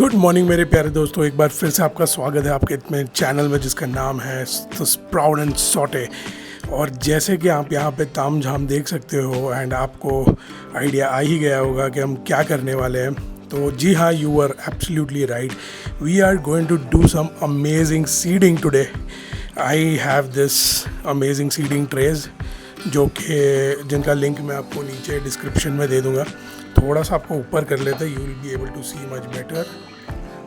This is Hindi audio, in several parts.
गुड मॉर्निंग मेरे प्यारे दोस्तों, एक बार फिर से आपका स्वागत है आपके अपने चैनल में जिसका नाम है स्प्राउट एंड सॉटे। और जैसे कि आप यहाँ पे ताम झाम देख सकते हो एंड आपको आइडिया आ ही गया होगा कि हम क्या करने वाले हैं। तो जी हाँ, you are absolutely right, we are going to do some amazing seeding today. I have this amazing seeding trays जो कि जिनका लिंक मैं आपको नीचे डिस्क्रिप्शन में दे दूँगा। थोड़ा सा आपको ऊपर कर लेते हैं, you will be able to see much better.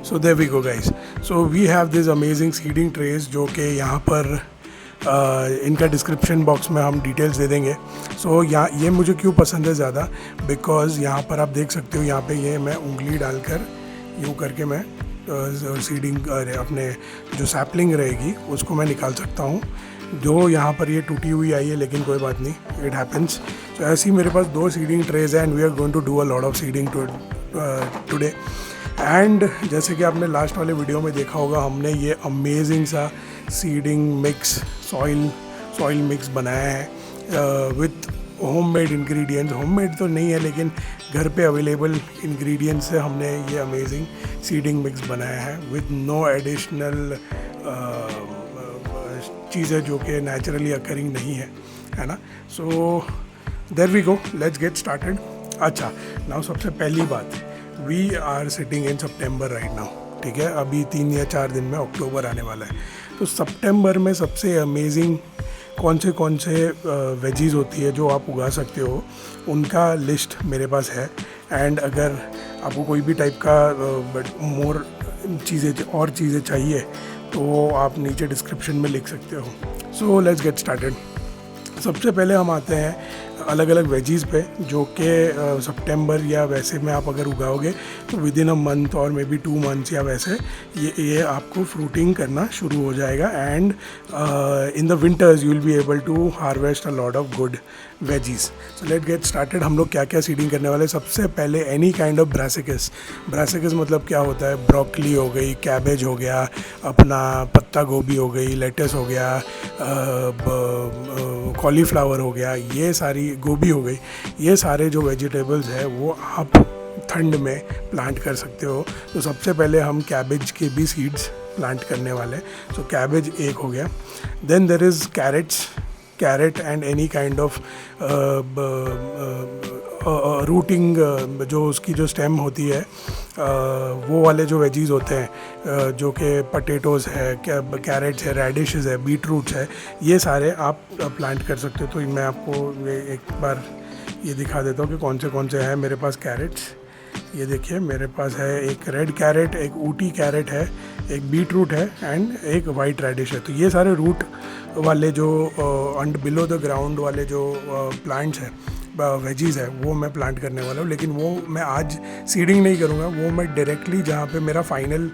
So there we go guys. So we have this amazing seeding trays जो कि यहाँ पर इनका डिस्क्रिप्शन बॉक्स में हम डिटेल्स दे देंगे। सो यहाँ ये मुझे क्यों पसंद है ज़्यादा, बिकॉज़ यहाँ पर आप देख सकते हो, यहाँ पे ये मैं उंगली डालकर यूँ करके मैं सीडिंग अपने जो सैपलिंग रहेगी उसको मैं निकाल सकता हूँ। जो यहाँ पर ये टूटी हुई आई है, लेकिन कोई बात नहीं, इट हैपन्स। तो ऐसी मेरे पास 2 सीडिंग ट्रेज हैं and we are going to do a lot of seeding today. And जैसे कि आपने लास्ट वाले वीडियो में देखा होगा, हमने ये अमेजिंग सा सीडिंग मिक्स सॉइल मिक्स बनाया है विथ होममेड इंग्रेडिएंट्स। होममेड तो नहीं है, लेकिन घर पे अवेलेबल इंग्रेडिएंट्स से हमने ये अमेजिंग सीडिंग मिक्स बनाया है विथ नो एडिशनल चीज़ें जो कि नेचुरली अकरिंग नहीं है ना। So there we go, let's get started. अच्छा, नाउ सबसे पहली बात, we are sitting in September right now, ठीक है। अभी 3 या 4 दिन में अक्टूबर आने वाला है। तो सितंबर में सबसे अमेजिंग कौन से वेजीज़ होती है जो आप उगा सकते हो, उनका लिस्ट मेरे पास है। एंड अगर आपको कोई भी टाइप का मोर चीज़ें चाहिए तो आप नीचे डिस्क्रिप्शन में लिख सकते हो। सो लेट्स गेट स्टार्टेड। सबसे पहले हम आते हैं अलग अलग वेजीज़ पे जो कि सितंबर या वैसे में आप अगर उगाओगे तो विद इन अ मंथ और मे बी 2 मंथ्स या वैसे ये आपको फ्रूटिंग करना शुरू हो जाएगा। And in the winters you will be able to harvest a lot of good veggies. So let get started. हम लोग क्या क्या सीडिंग करने वाले हैं। सबसे पहले एनी काइंड ऑफ ब्रासिकस मतलब क्या होता है, ब्रोकली हो गई, कैबेज हो गया, अपना पत्ता गोभी हो गई, लेटस हो गया, कॉलीफ्लावर हो गया, ये सारी गोभी हो गई, ये सारे जो वेजिटेबल्स हैं वो आप ठंड में प्लांट कर सकते हो। तो सबसे पहले हम कैबेज के भी सीड्स प्लांट करने वाले हैं। सो कैबेज एक हो गया। Then there is carrot and any kind of rooting, जो उसकी जो स्टेम होती है, वो वाले जो वेजीज़ होते हैं, जो कि पटेटोज़ है, कैरेट्स है, रेडिशेस है, बीटरूट्स है, ये सारे आप प्लांट कर सकते हो। तो मैं आपको एक बार ये दिखा देता हूँ कि कौन से हैं मेरे पास कैरेट्स। ये देखिए, मेरे पास है एक रेड कैरेट, एक ऊटी कैरेट है, एक बीटरूट है एंड एक वाइट रेडिश है। तो ये सारे रूट वाले जो बिलो द ग्राउंड वाले जो प्लांट्स हैं, वेजीज़ है, वो मैं प्लांट करने वाला हूँ। लेकिन वो मैं आज सीडिंग नहीं करूँगा, वो मैं डायरेक्टली जहाँ पे मेरा फाइनल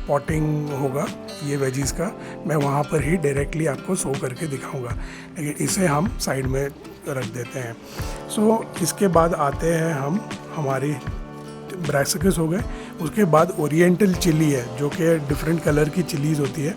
पॉटिंग होगा ये वेजीज़ का, मैं वहाँ पर ही डायरेक्टली आपको शो करके दिखाऊँगा। लेकिन इसे हम साइड में रख देते हैं। सो इसके बाद आते हैं हम हमारी ब्रासिकस हो गए। उसके बाद ओरिएंटल चिली है जो कि डिफरेंट कलर की चिलीज़ होती है।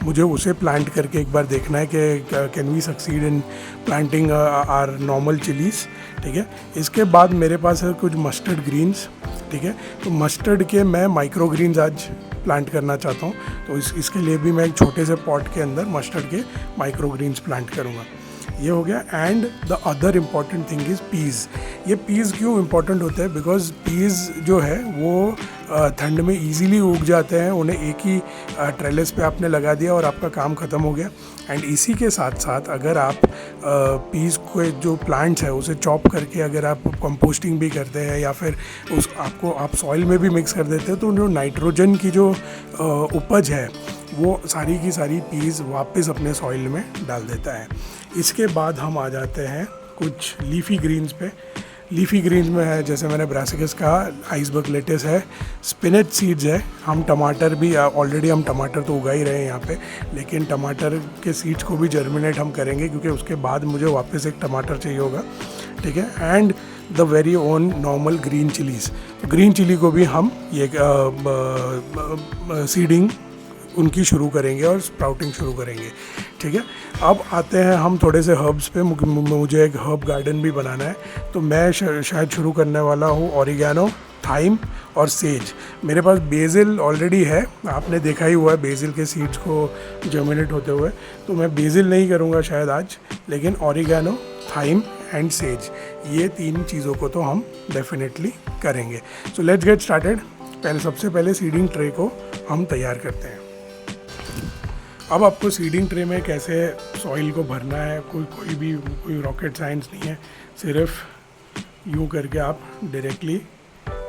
मुझे उसे प्लांट करके एक बार देखना है कि can we succeed in planting our normal chillies, ठीक है। इसके बाद मेरे पास है कुछ मस्टर्ड ग्रीन्स, ठीक है। तो मस्टर्ड के मैं माइक्रो ग्रीन्स आज प्लांट करना चाहता हूँ। तो इसके लिए भी मैं एक छोटे से पॉट के अंदर मस्टर्ड के माइक्रो ग्रीन्स प्लांट करूँगा। ये हो गया। And the other important thing is peas. ये पीज़ क्यों इम्पॉर्टेंट होते हैं, बिकॉज पीज़ जो है वो ठंड में इजीली उग जाते हैं। उन्हें एक ही ट्रेलिस पे आपने लगा दिया और आपका काम ख़त्म हो गया। एंड इसी के साथ साथ अगर आप पीज़ को जो प्लांट्स है उसे चॉप करके अगर आप कंपोस्टिंग भी करते हैं या फिर आप सॉइल में भी मिक्स कर देते हैं, तो जो नाइट्रोजन की जो उपज है वो सारी की सारी पीज़ वापस अपने सॉइल में डाल देता है। इसके बाद हम आ जाते हैं कुछ लीफी ग्रीन्स पे। लीफी ग्रीन्स में है, जैसे मैंने ब्रासिकस कहा, आइसबर्ग लेटेस है, स्पिनच सीड्स है। हम टमाटर भी ऑलरेडी हम टमाटर तो उगा ही रहे हैं यहाँ पे, लेकिन टमाटर के सीड्स को भी जर्मिनेट हम करेंगे क्योंकि उसके बाद मुझे वापस एक टमाटर चाहिए होगा, ठीक है। And the very own normal green chillies. Green chilli को भी हम ये सीडिंग उनकी शुरू करेंगे और स्प्राउटिंग शुरू करेंगे, ठीक है। अब आते हैं हम थोड़े से हर्ब्स पे। मुझे एक हर्ब गार्डन भी बनाना है, तो मैं शायद शुरू करने वाला हूँ ऑरिगेनो थाइम और सेज। मेरे पास बेसिल ऑलरेडी है, आपने देखा ही हुआ है बेसिल के सीड्स को जर्मिनेट होते हुए, तो मैं बेसिल नहीं करूँगा शायद आज, लेकिन ऑरिगेनो, थाइम एंड सेज, ये 3 चीज़ों को तो हम डेफिनेटली करेंगे। सो लेट्स गेट स्टार्टेड। सबसे पहले सीडिंग ट्रे को हम तैयार करते हैं। अब आपको सीडिंग ट्रे में कैसे सॉइल को भरना है, कोई रॉकेट साइंस नहीं है, सिर्फ यूँ करके आप डायरेक्टली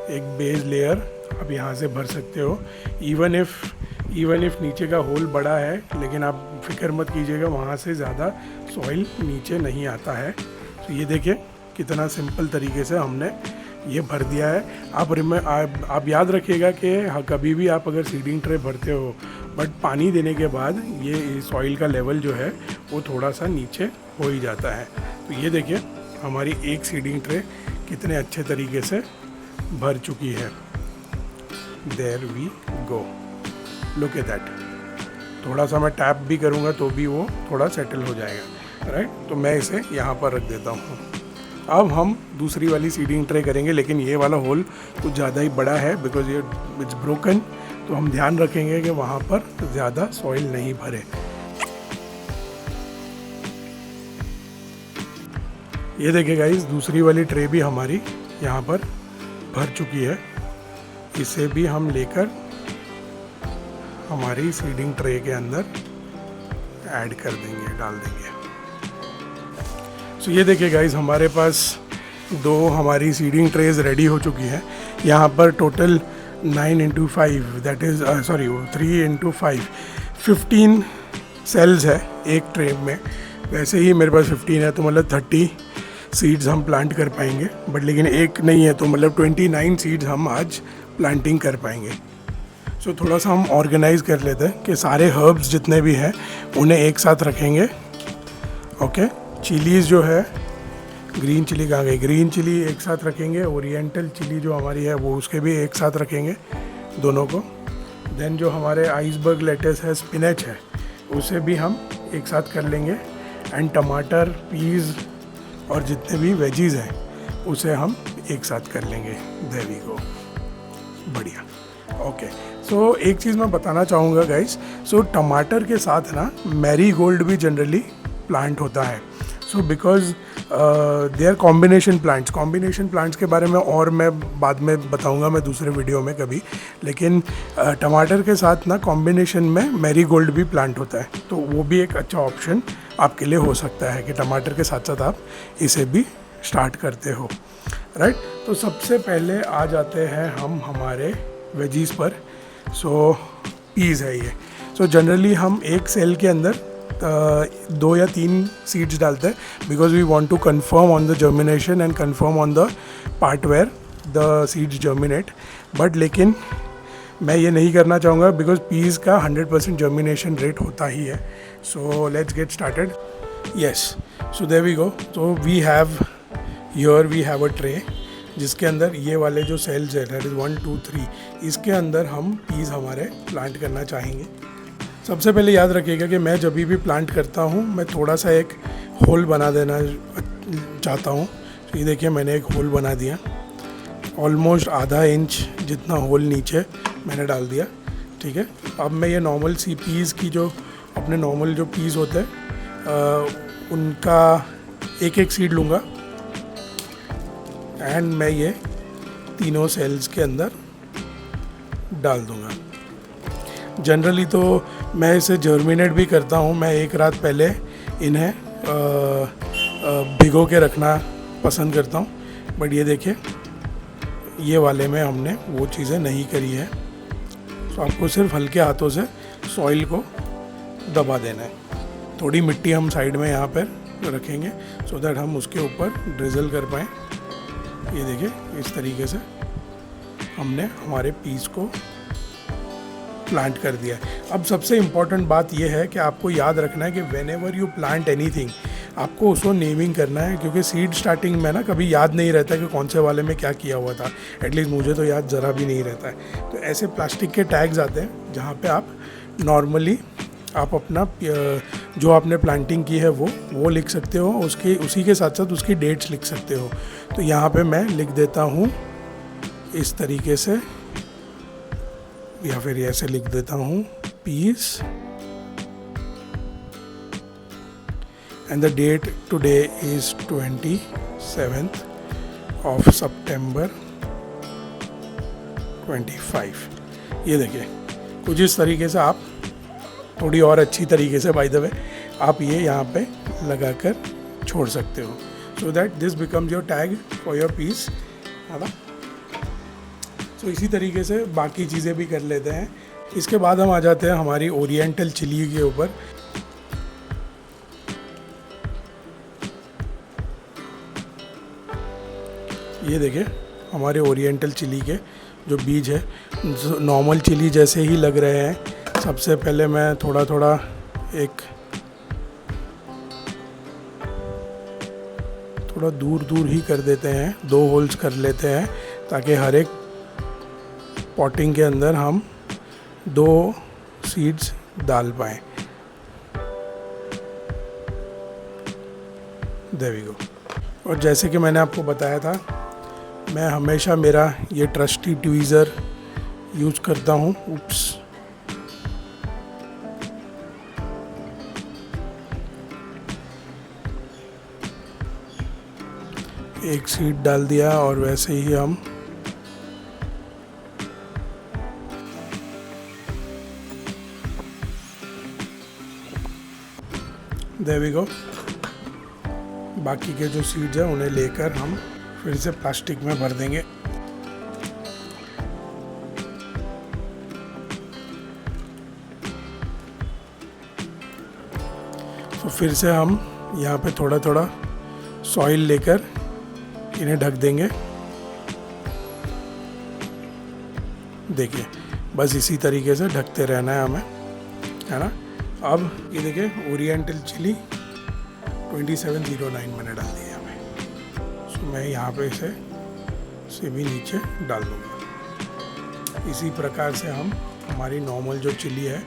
एक बेस लेयर आप यहाँ से भर सकते हो। इवन इफ नीचे का होल बड़ा है, लेकिन आप फिक्र मत कीजिएगा, वहाँ से ज़्यादा सॉइल नीचे नहीं आता है। तो ये देखिए कितना सिंपल तरीके से हमने ये भर दिया है। आप याद रखिएगा कि कभी भी आप अगर सीडिंग ट्रे भरते हो, बट पानी देने के बाद ये सॉइल का लेवल जो है वो थोड़ा सा नीचे हो ही जाता है। तो ये देखिए हमारी एक सीडिंग ट्रे कितने अच्छे तरीके से भर चुकी है। There we go, look at that. थोड़ा सा मैं टैप भी करूँगा तो भी वो थोड़ा सेटल हो जाएगा, राइट। तो मैं इसे यहाँ पर रख देता हूँ। अब हम दूसरी वाली सीडिंग ट्रे करेंगे, लेकिन ये वाला होल कुछ ज़्यादा ही बड़ा है बिकॉज ये इट्स ब्रोकन, तो हम ध्यान रखेंगे कि वहाँ पर ज़्यादा सॉइल नहीं भरे। ये देखिए गाइस, दूसरी वाली ट्रे भी हमारी यहाँ पर भर चुकी है। इसे भी हम लेकर हमारी सीडिंग ट्रे के अंदर ऐड कर देंगे, डाल देंगे। सो ये देखिए गाइस, हमारे पास 2 हमारी सीडिंग ट्रेज रेडी हो चुकी हैं। यहाँ पर total 9x5 that is 3x5 15 sales है एक ट्रे में। वैसे ही मेरे पास 15 है, तो मतलब 30 सीड्स हम प्लांट कर पाएंगे, बट लेकिन एक नहीं है तो मतलब 29 सीड्स हम आज प्लांटिंग कर पाएंगे। सो थोड़ा सा हम ऑर्गेनाइज कर लेते हैं कि सारे हर्ब्स जितने भी हैं उन्हें एक साथ रखेंगे। ओके, चिलीज़ जो है, ग्रीन चिली कहाँ गई, ग्रीन चिली एक साथ रखेंगे। ओरिएंटल चिली जो हमारी है वो उसके भी एक साथ रखेंगे दोनों को। देन जो हमारे आइसबर्ग लेटस है, स्पिनच है, उसे भी हम एक साथ कर लेंगे। एंड टमाटर, पीज़ और जितने भी वेजीज़ हैं उसे हम एक साथ कर लेंगे। देयर वी गो, बढ़िया। ओके, सो एक चीज़ मैं बताना चाहूँगा गाइस, सो टमाटर के साथ ना मैरीगोल्ड भी जनरली प्लांट होता है। So because they are combination plants के बारे में और मैं बाद में बताऊंगा मैं दूसरे वीडियो में कभी, लेकिन टमाटर के साथ ना कॉम्बिनेशन में मैरीगोल्ड भी प्लांट होता है, तो वो भी एक अच्छा ऑप्शन आपके लिए हो सकता है कि टमाटर के साथ साथ आप इसे भी स्टार्ट करते हो, राइट। तो सबसे पहले आ जाते हैं हम हमारे वेजीज़ पर। सो पीज़ है ये। सो जनरली हम एक सेल के अंदर 2 या 3 सीड्स डालते हैं, because we want to confirm on the germination and confirm on the part where the seeds germinate. But लेकिन मैं ये नहीं करना चाहूँगा बिकॉज पीज़ का 100% जर्मिनेशन रेट होता ही है। So let's get started. Yes, so there we go. तो वी हैव अ ट्रे जिसके अंदर ये वाले जो सेल्स है, दैट इज़ 1 2 3, इसके अंदर हम पीज़ हमारे प्लांट करना चाहेंगे। सबसे पहले याद रखिएगा कि मैं जब भी प्लांट करता हूँ मैं थोड़ा सा एक होल बना देना चाहता हूँ। तो ये देखिए मैंने एक होल बना दिया, ऑलमोस्ट आधा इंच जितना होल नीचे मैंने डाल दिया, ठीक है। अब मैं ये नॉर्मल सी पीज़ की जो अपने नॉर्मल जो पीज़ होते हैं उनका एक सीड लूँगा एंड मैं ये तीनों सेल्स के अंदर डाल दूँगा। जनरली तो मैं इसे जर्मिनेट भी करता हूँ, मैं एक रात पहले इन्हें भिगो के रखना पसंद करता हूँ, बट ये देखिए ये वाले में हमने वो चीज़ें नहीं करी है। तो आपको सिर्फ हल्के हाथों से सॉइल को दबा देना है। थोड़ी मिट्टी हम साइड में यहाँ पर रखेंगे सो दैट हम उसके ऊपर ड्रिजल कर पाएँ। ये देखिए इस तरीके से हमने हमारे पीस को प्लांट कर दिया है। अब सबसे इम्पॉर्टेंट बात यह है कि आपको याद रखना है कि when ever you plant anything आपको उसको नेमिंग करना है, क्योंकि सीड स्टार्टिंग में ना कभी याद नहीं रहता कि कौन से वाले में क्या किया हुआ था। एटलीस्ट मुझे तो याद ज़रा भी नहीं रहता है। तो ऐसे प्लास्टिक के टैग्स आते हैं जहाँ पे आप नॉर्मली आप अपना जो आपने प्लांटिंग की है वो लिख सकते हो, उसी के साथ साथ उसकी डेट्स लिख सकते हो। तो यहाँ पे मैं लिख देता हूँ इस तरीके से, या फिर ऐसे लिख देता हूँ piece, and the date today is 27th of September 25। ये देखिए कुछ इस तरीके से आप थोड़ी और अच्छी तरीके से, बाय द वे, आप ये यहाँ पे लगा कर छोड़ सकते हो, so that this becomes your tag for your piece, है ना। सो इसी तरीके से बाकी चीज़ें भी कर लेते हैं। इसके बाद हम आ जाते हैं हमारी ओरिएंटल चिली के ऊपर। ये देखिए हमारे ओरिएंटल चिली के जो बीज है, नॉर्मल चिली जैसे ही लग रहे हैं। सबसे पहले मैं थोड़ा थोड़ा थोड़ा दूर दूर ही कर देते हैं, 2 होल्स कर लेते हैं, ताकि हर एक पॉटिंग के अंदर हम 2 सीड्स डाल पाएँ। There we go. और जैसे कि मैंने आपको बताया था, मैं हमेशा मेरा ये ट्रस्टी ट्वीज़र यूज करता हूँ। उप्स, एक सीड डाल दिया और वैसे ही हम देयर वी गो। बाकी के जो सीड्स हैं उन्हें लेकर हम फिर से प्लास्टिक में भर देंगे। तो फिर से हम यहाँ पे थोड़ा थोड़ा सॉइल लेकर इन्हें ढक देंगे। देखिए बस इसी तरीके से ढकते रहना है हमें, है ना। अब ये देखिए ओरिएंटल चिली 2709 मैंने डाल दिया हमें। सो मैं यहाँ पे इसे भी नीचे डाल दूँगा। इसी प्रकार से हम हमारी नॉर्मल जो चिली है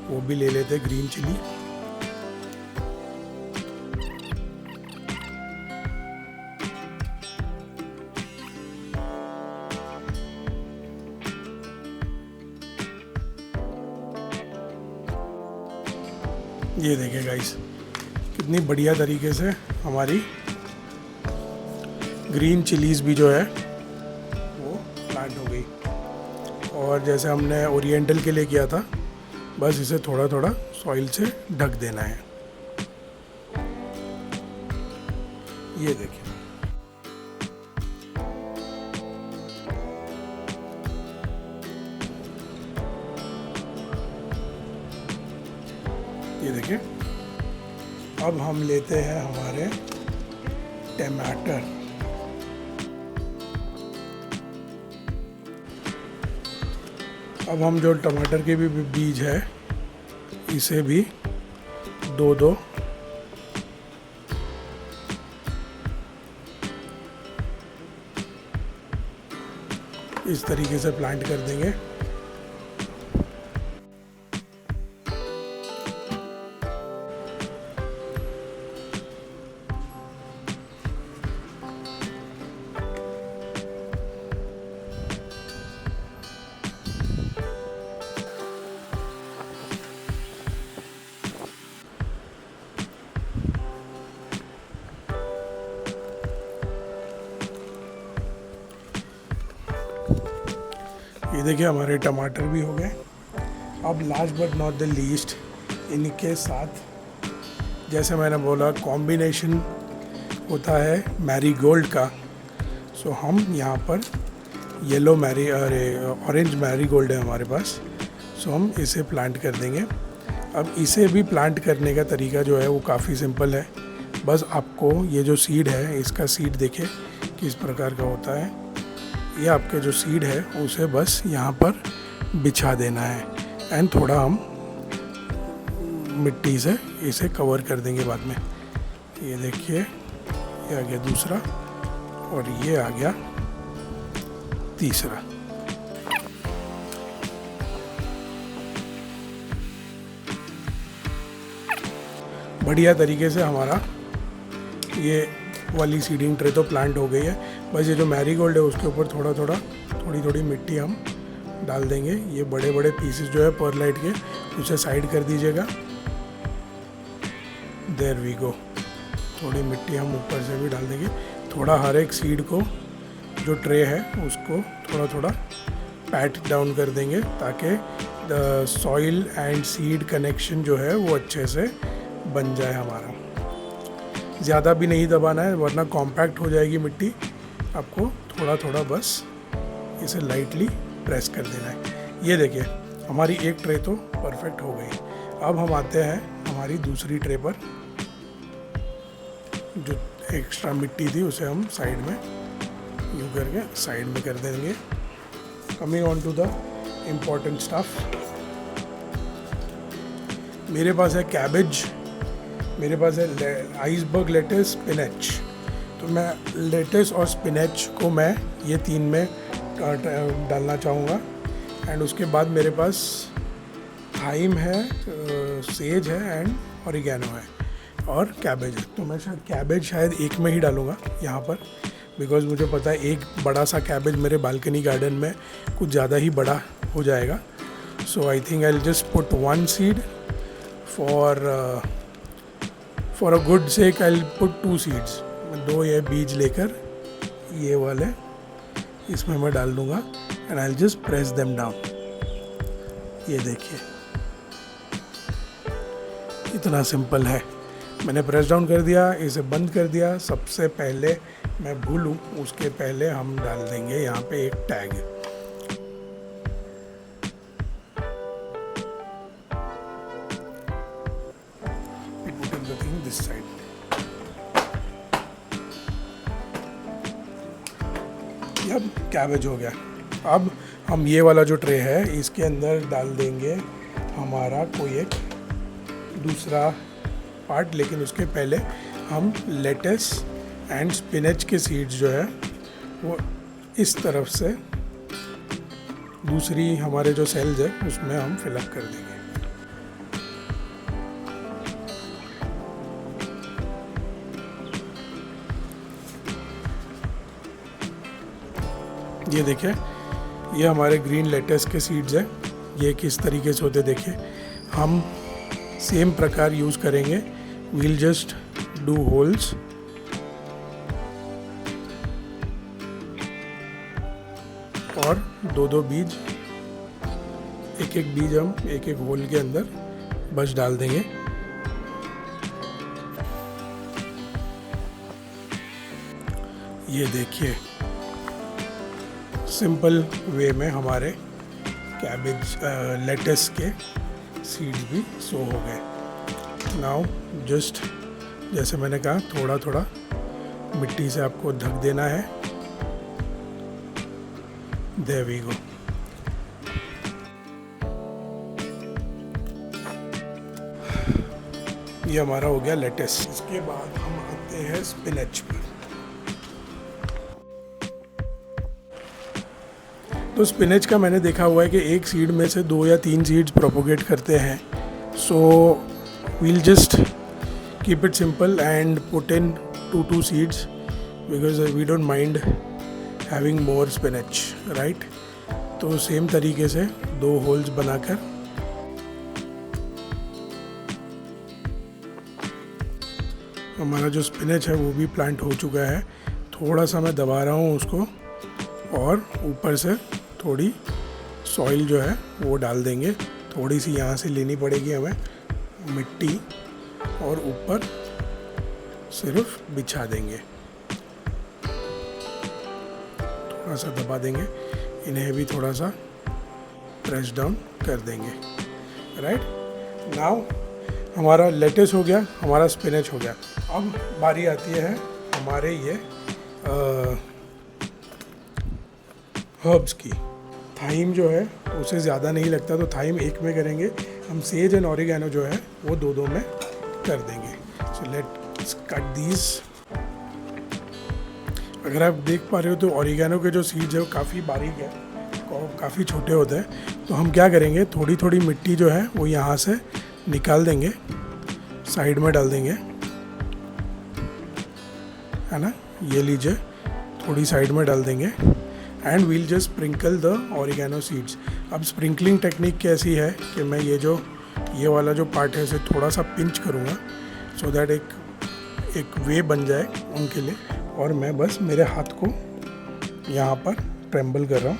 वो भी ले लेते, ग्रीन चिली। ये देखिए गाइस कितनी बढ़िया तरीके से हमारी ग्रीन चिलीज़ भी जो है वो प्लांट हो गई। और जैसे हमने ओरिएंटल के लिए किया था, बस इसे थोड़ा थोड़ा सॉइल से ढक देना है। ये देखिए अब हम लेते हैं हमारे टमाटर। अब हम जो टमाटर के भी बीज है इसे भी 2-2 इस तरीके से प्लांट कर देंगे। ये देखिए हमारे टमाटर भी हो गए। अब last but not the least, इनके साथ जैसे मैंने बोला कॉम्बिनेशन होता है मैरीगोल्ड का। सो हम यहाँ पर येलो ऑरेंज मैरीगोल्ड है हमारे पास। सो हम इसे प्लांट कर देंगे। अब इसे भी प्लांट करने का तरीका जो है वो काफ़ी सिंपल है। बस आपको ये जो सीड है इसका सीड देखिए किस प्रकार का होता है। ये आपके जो सीड है उसे बस यहाँ पर बिछा देना है एंड थोड़ा हम मिट्टी से इसे कवर कर देंगे बाद में। ये देखिए ये आ गया दूसरा और ये आ गया तीसरा। बढ़िया तरीके से हमारा ये वाली सीडिंग ट्रे तो प्लांट हो गई है। बस ये जो मैरीगोल्ड है उसके ऊपर थोड़ी थोड़ी मिट्टी हम डाल देंगे। ये बड़े बड़े पीसेस जो है परलाइट के उसे साइड कर दीजिएगा। There we go. थोड़ी मिट्टी हम ऊपर से भी डाल देंगे। थोड़ा हर एक सीड को जो ट्रे है उसको थोड़ा थोड़ा पैट डाउन कर देंगे ताकि the soil and seed connection जो है वो अच्छे से बन जाए हमारा। ज़्यादा भी नहीं दबाना है वरना कॉम्पैक्ट हो जाएगी मिट्टी। आपको थोड़ा थोड़ा बस इसे लाइटली प्रेस कर देना है। ये देखिए हमारी एक ट्रे तो परफेक्ट हो गई। अब हम आते हैं हमारी दूसरी ट्रे पर। जो एक्स्ट्रा मिट्टी थी उसे हम साइड में यूँ करके साइड में कर देंगे। Coming on to the important stuff, मेरे पास है कैबेज, मेरे पास है आइसबर्ग, लेटस, स्पिनच। तो मैं लेटस और स्पिनच को मैं ये तीन में डालना चाहूँगा। एंड उसके बाद मेरे पास थाइम है, सेज है एंड ऑरिगेनो है और कैबेज है। तो मैं कैबेज शायद एक में ही डालूँगा यहाँ पर, बिकॉज मुझे पता है एक बड़ा सा कैबेज मेरे बालकनी गार्डन में कुछ ज़्यादा ही बड़ा हो जाएगा। So I think I will just put one seed for a good sake. I will put 2 seeds. 2 ये बीज लेकर ये वाले इसमें मैं डाल दूँगा and I will just press them down. ये देखिए इतना सिंपल है। मैंने प्रेस डाउन कर दिया, इसे बंद कर दिया। सबसे पहले मैं भूलूं उसके पहले हम डाल देंगे यहाँ पे एक टैग। This side. अब कैबेज हो गया। अब हम ये वाला जो ट्रे है इसके अंदर डाल देंगे हमारा कोई एक दूसरा पार्ट, लेकिन उसके पहले हम लेटस एंड स्पिनच के सीड्स जो है वो इस तरफ से दूसरी हमारे जो सेल्स है उसमें हम फिलअप कर देंगे। ये देखिए ये हमारे ग्रीन लेटस के सीड्स है। ये किस तरीके से होते देखिए। हम सेम प्रकार यूज़ करेंगे। वील जस्ट डू होल्स और 2-2 बीज, एक बीज हम एक होल के अंदर बस डाल देंगे। ये देखिए सिंपल वे में हमारे कैबेज लेटस के सीड्स भी सो हो गए। नाउ जस्ट जैसे मैंने कहा थोड़ा थोड़ा मिट्टी से आपको ढक देना है। There we go. ये हमारा हो गया लेटस। इसके बाद हम आते हैं स्पिनच पर। तो स्पिनच का मैंने देखा हुआ है कि एक सीड में से 2 या 3 सीड्स प्रोपोगेट करते हैं। So we'll just keep it simple and put in 2 seeds because we don't mind having more spinach, right. तो सेम तरीके से 2 होल्स बनाकर हमारा जो स्पिनच है वो भी प्लांट हो चुका है। थोड़ा सा मैं दबा रहा हूँ उसको और ऊपर से थोड़ी सॉइल जो है वो डाल देंगे। थोड़ी सी यहाँ से लेनी पड़ेगी हमें मिट्टी और ऊपर सिर्फ बिछा देंगे। थोड़ा सा दबा देंगे, इन्हें भी थोड़ा सा प्रेस डाउन कर देंगे, राइट। नाउ हमारा लेटस हो गया, हमारा स्पिनच हो गया। अब बारी आती है हमारे ये हर्ब्स की। थाइम जो है उसे ज़्यादा नहीं लगता तो थाइम एक में करेंगे हम। सेज एंड ऑरिगेनो जो है वो 2-2 में कर देंगे। So let's cut these. अगर आप देख पा रहे हो तो ऑरिगेनो के जो सीड्स है वो काफ़ी बारीक है, काफ़ी छोटे होते हैं। तो हम क्या करेंगे, थोड़ी थोड़ी मिट्टी जो है वो यहाँ से निकाल देंगे, साइड में डाल देंगे है ना, ये लीजिए, थोड़ी साइड में डाल देंगे and we'll just sprinkle the oregano seeds. अब स्प्रिंकलिंग टेक्निक कैसी है कि मैं ये वाला जो पार्ट है उसे थोड़ा सा पिंच करूँगा सो दैट एक वे बन जाए उनके लिए, और मैं बस मेरे हाथ को यहाँ पर ट्रेम्बल कर रहा हूँ।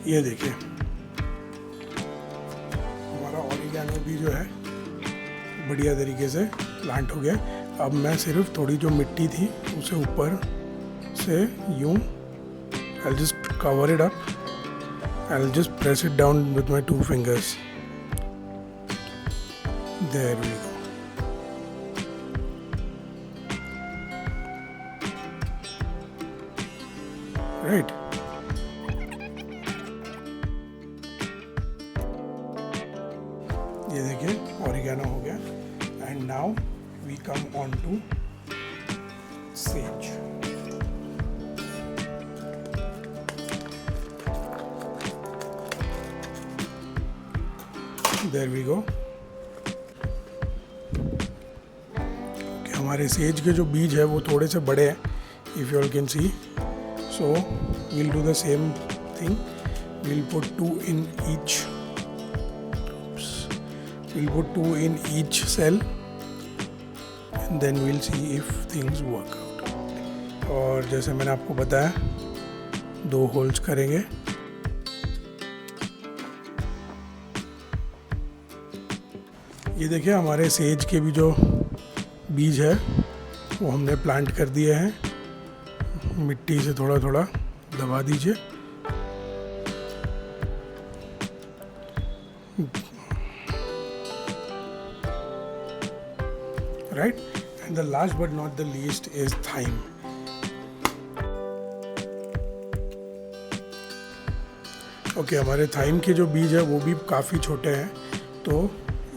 ये देखिए हमारा ऑरिगेनो भी जो है बढ़िया तरीके से प्लांट हो गया। अब मैं सिर्फ थोड़ी जो मिट्टी थी उसे ऊपर से यूं I'll just cover it up. I'll just press it down with my 2 fingers. There we go. Right. ये देखिए ऑरिगेनो हो गया and now we come on to sage. There we go. हमारे सेज के जो बीज है वो थोड़े से बड़े हैं, if you all can see. So we'll do the same thing, we'll put 2 in each. We'll put 2 in each cell and then we'll see if things work out. और जैसे मैंने आपको बताया 2 होल्स करेंगे। ये देखिए हमारे सेज के भी जो बीज है वो हमने प्लांट कर दिए हैं। मिट्टी से थोड़ा थोड़ा दबा दीजिए। Right? And the last but not the least is thyme. Okay, हमारे थाइम के जो बीज है वो भी काफ़ी छोटे हैं, तो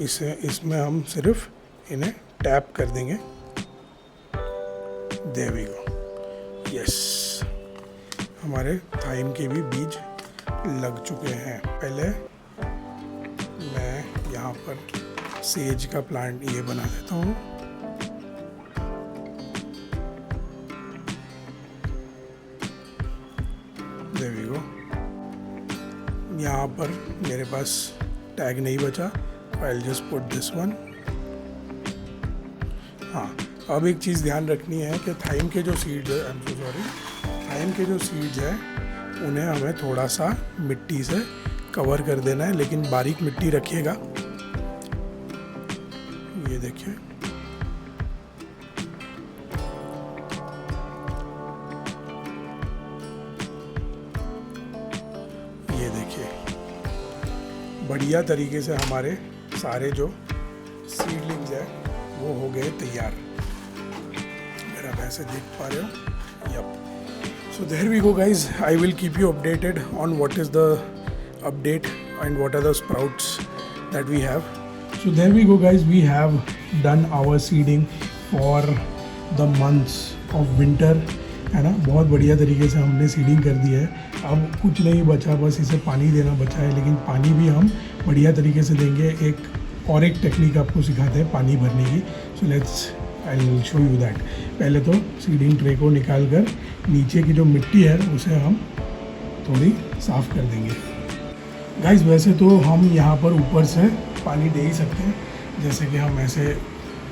इसमें हम सिर्फ इन्हें टैप कर देंगे। There we go. Yes, हमारे थाइम के भी बीज लग चुके हैं। पहले मैं यहाँ पर सेज का प्लांट ये बना देता हूँ। There we go. यहाँ पर मेरे पास टैग नहीं बचा, I'll just put this one. हाँ, अब एक चीज़ ध्यान रखनी है कि थाइम के जो सीड्स है, I'm so sorry, थाइम के जो सीड्स है उन्हें हमें थोड़ा सा मिट्टी से कवर कर देना है, लेकिन बारीक मिट्टी रखिएगा। ये देखिए बढ़िया तरीके से हमारे सारे जो सीडलिंग्स है वो हो गए तैयार। अगर आप ऐसे देख पा रहे हो, yup. So there we go guys, I will keep you updated on what is the update and what are the sprouts that we have. So there we go guys, we have done our seeding for the months of winter, है ना। बहुत बढ़िया तरीके से हमने सीडिंग कर दी है। अब कुछ नहीं बचा, बस इसे पानी देना बचा है, लेकिन पानी भी हम बढ़िया तरीके से देंगे। एक टेक्निक आपको सिखाते हैं पानी भरने की। So let's I will show you that. पहले तो सीडिंग ट्रे को निकाल कर नीचे की जो मिट्टी है उसे हम थोड़ी साफ़ कर देंगे। गाइस वैसे तो हम यहाँ पर ऊपर से पानी दे ही सकते हैं, जैसे कि हम ऐसे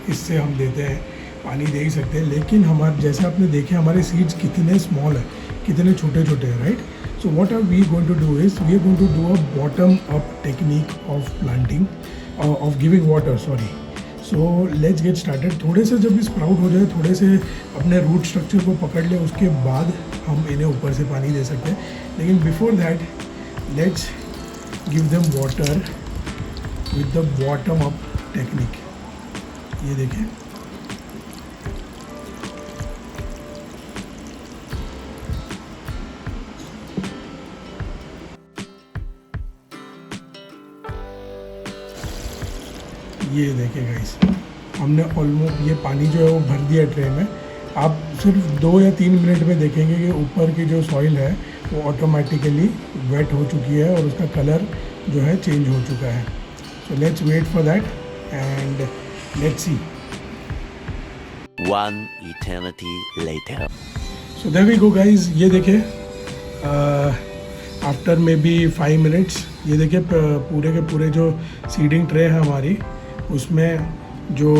इससे हम देते हैं, पानी दे ही सकते हैं, लेकिन हमारे जैसे आपने देखे हमारे सीड्स कितने स्मॉल है, कितने छोटे छोटे हैं, right. So what are we going to do is we are going to do a bottom up technique of planting, of giving water, sorry. So let's get started. थोड़े से जब स्प्राउट हो जाए, थोड़े से अपने रूट स्ट्रक्चर को पकड़ ले, उसके बाद हम इन्हें ऊपर से पानी दे सकते हैं। लेकिन before that let's give them water with the bottom up technique. ये देखें, ये देखें गाइस, हमने ऑलमोस्ट ये पानी जो है वो भर दिया ट्रे में। आप सिर्फ 2 या 3 मिनट में देखेंगे कि ऊपर की जो सॉइल है वो ऑटोमेटिकली वेट हो चुकी है और उसका कलर जो है चेंज हो चुका है. So let's wait for that and let's see. One eternity later. So there we go guys. ये देखिए आफ्टर मे बी 5 मिनट्स ये देखिए पूरे के पूरे जो सीडिंग ट्रे है हमारी उसमें जो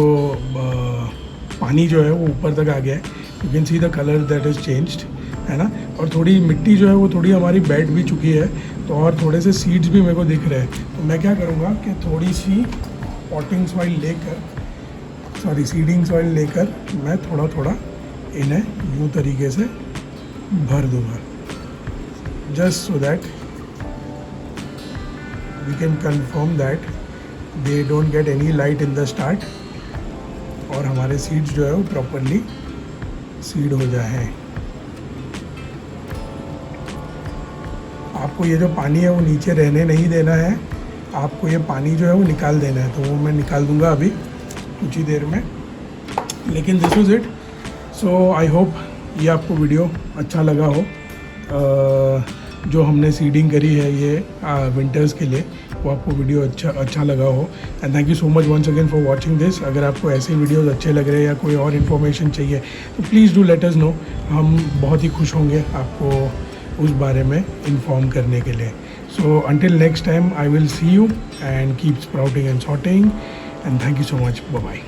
पानी जो है वो ऊपर तक आ गया है. You can see the colour that is changed, है ना. और थोड़ी मिट्टी जो है वो थोड़ी हमारी बैठ भी चुकी है. तो और थोड़े से सीड्स भी मेरे को दिख रहे हैं. तो मैं क्या करूँगा कि थोड़ी सी पॉटिंग सॉइल लेकर सीडिंग सॉइल लेकर मैं थोड़ा थोड़ा इन्हें यूँ तरीके से भर दूँगा, just so that we can confirm that they don't get any light in the start और हमारे सीड्स जो है वो प्रॉपरली सीड हो जाए. आपको ये जो पानी है वो नीचे रहने नहीं देना है, आपको ये पानी जो है वो निकाल देना है. तो वो मैं निकाल दूंगा अभी कुछ ही देर में. लेकिन this was it. So I hope ये आपको वीडियो अच्छा लगा हो. जो हमने सीडिंग करी है ये विंटर्स के लिए, वो आपको वीडियो अच्छा लगा हो. And thank you so much once again for watching this. अगर आपको ऐसे वीडियोस अच्छे लग रहे हैं या कोई और इन्फॉर्मेशन चाहिए तो please do let us know. हम बहुत ही खुश होंगे आपको उस बारे में इन्फॉर्म करने के लिए. So until next time I will see you and keep sprouting and sorting and thank you so much. Bye bye.